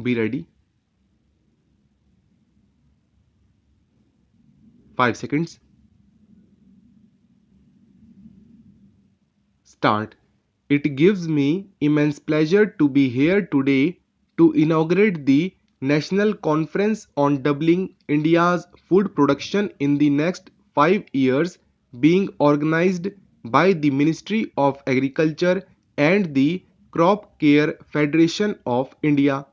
Be ready. 5 seconds. Start. It gives me immense pleasure to be here today to inaugurate the National Conference on Doubling India's Food Production in the next 5 years, being organized by the Ministry of Agriculture and the Crop Care Federation of India.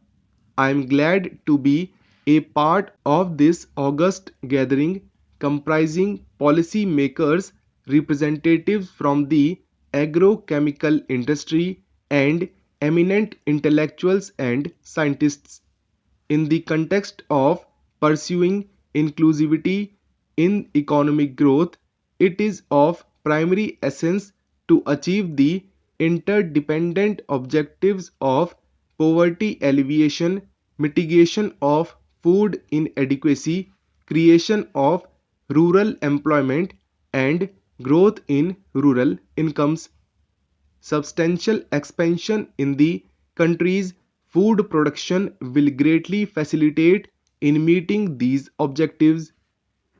I am glad to be a part of this august gathering comprising policy makers, representatives from the agrochemical industry, and eminent intellectuals and scientists. In the context of pursuing inclusivity in economic growth, it is of primary essence to achieve the interdependent objectives of poverty alleviation, mitigation of food inadequacy, creation of rural employment, and growth in rural incomes. Substantial expansion in the country's food production will greatly facilitate in meeting these objectives.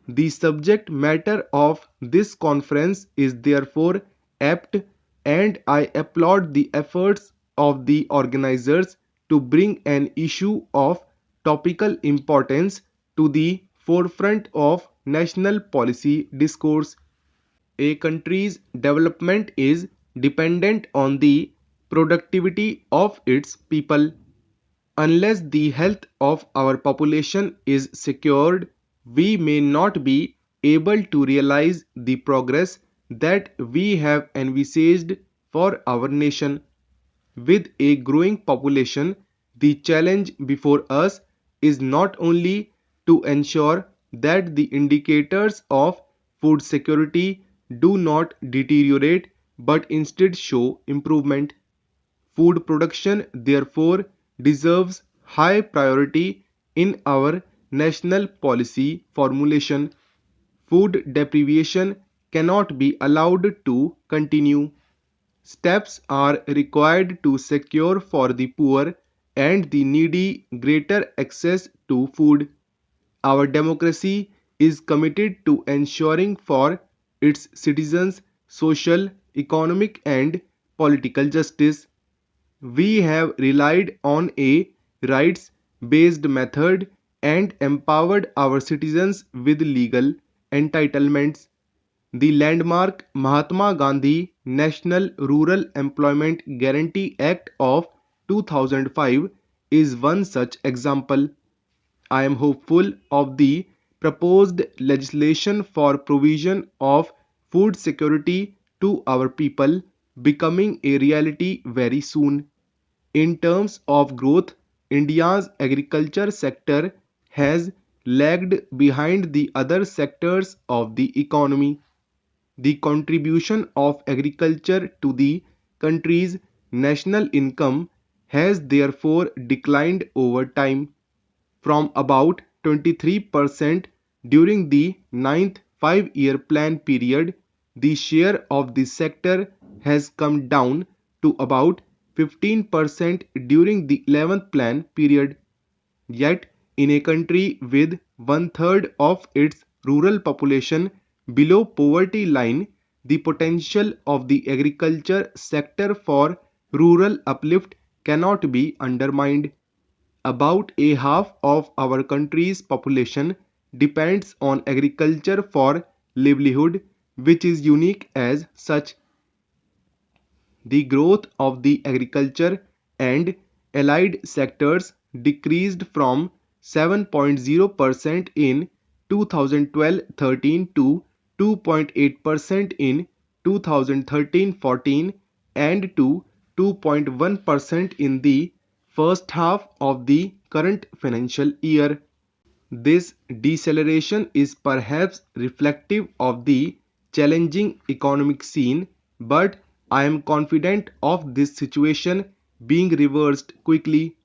The subject matter of this conference is therefore apt, and I applaud the efforts of the organizers to bring an issue of topical importance to the forefront of national policy discourse. A country's development is dependent on the productivity of its people. Unless the health of our population is secured, we may not be able to realize the progress that we have envisaged for our nation. With a growing population, the challenge before us is not only to ensure that the indicators of food security do not deteriorate but instead show improvement. Food production, therefore, deserves high priority in our national policy formulation. Food deprivation cannot be allowed to continue. Steps are required to secure for the poor and the needy greater access to food. Our democracy is committed to ensuring for its citizens social, economic, and political justice. We have relied on a rights based method and empowered our citizens with legal entitlements. The landmark Mahatma Gandhi National Rural Employment Guarantee Act of 2005 is one such example. I am hopeful of the proposed legislation for provision of food security to our people becoming a reality very soon. In terms of growth, India's agriculture sector has lagged behind the other sectors of the economy. The contribution of agriculture to the country's national income has therefore declined over time from about 23% during the ninth 5-year plan period. The share of this sector has come down to about 15% during the 11th plan period. Yet, in a country with one-third of its rural population below poverty line, the potential of the agriculture sector for rural uplift cannot be undermined. About a half of our country's population depends on agriculture for livelihood, which is unique as such. The growth of the agriculture and allied sectors decreased from 7.0% in 2012-13 to 2.8% in 2013-14 and to 2.1% in the first half of the current financial year. This deceleration is perhaps reflective of the challenging economic scene, but I am confident of this situation being reversed quickly.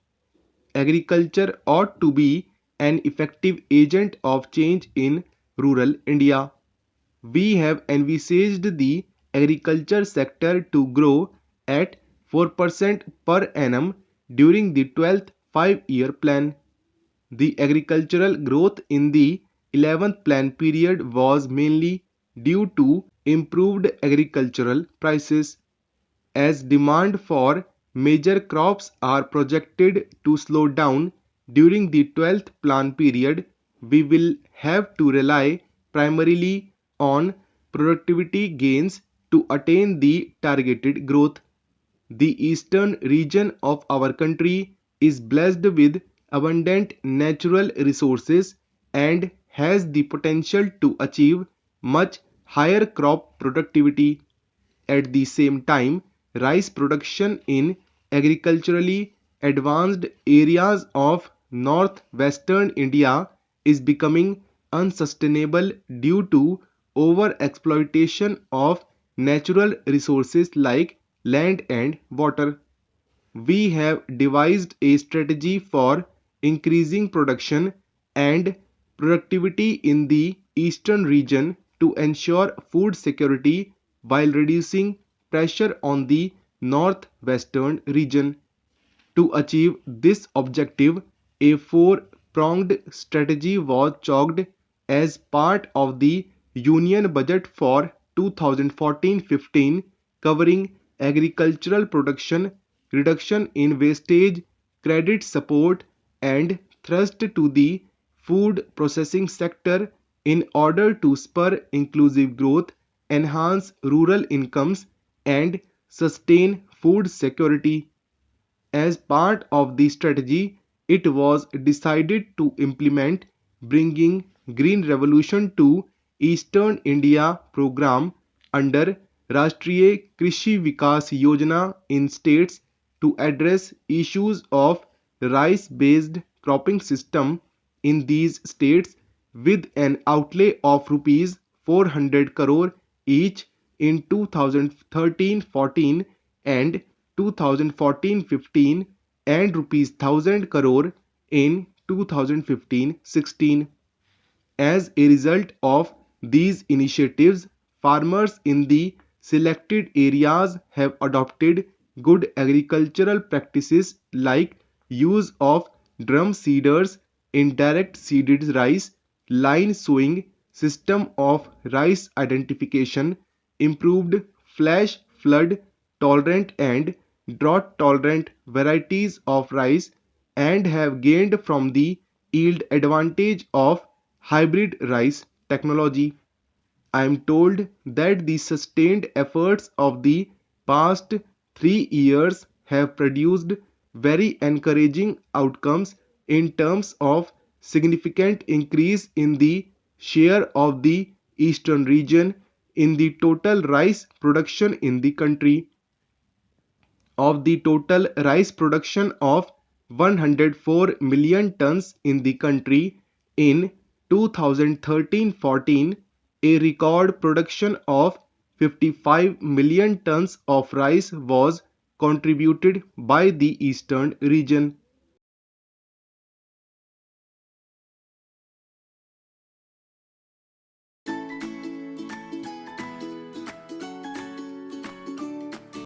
Agriculture ought to be an effective agent of change in rural India. We have envisaged the agriculture sector to grow at 4% per annum during the 12th 5-year plan. The agricultural growth in the 11th plan period was mainly due to improved agricultural prices. As demand for major crops are projected to slow down during the 12th plan period, we will have to rely primarily on productivity gains to attain the targeted growth. The eastern region of our country is blessed with abundant natural resources and has the potential to achieve much higher crop productivity. At the same time, rice production in agriculturally advanced areas of northwestern India is becoming unsustainable due to overexploitation of natural resources like land and water. We have devised a strategy for increasing production and productivity in the eastern region to ensure food security while reducing pressure on the northwestern region. To achieve this objective, a four-pronged strategy was chalked as part of the Union Budget for 2014-15, covering agricultural production, reduction in wastage, credit support, and thrust to the food processing sector in order to spur inclusive growth, enhance rural incomes, and sustain food security. As part of the strategy, it was decided to implement Bringing Green Revolution to Eastern India program under Rashtriya Krishi Vikas Yojana in states to address issues of rice-based cropping system in these states with an outlay of rupees 400 crore each in 2013-14 and 2014-15 and rupees 1000 crore in 2015-16. As a result of these initiatives, farmers in the selected areas have adopted good agricultural practices like use of drum seeders, indirect seeded rice, line sowing, system of rice identification, improved flash flood tolerant and drought tolerant varieties of rice, and have gained from the yield advantage of hybrid rice technology. I am told that the sustained efforts of the past 3 years have produced very encouraging outcomes in terms of significant increase in the share of the eastern region in the total rice production in the country. Of the total rice production of 104 million tons in the country in 2013-14, a record production of 55 million tons of rice was contributed by the eastern region.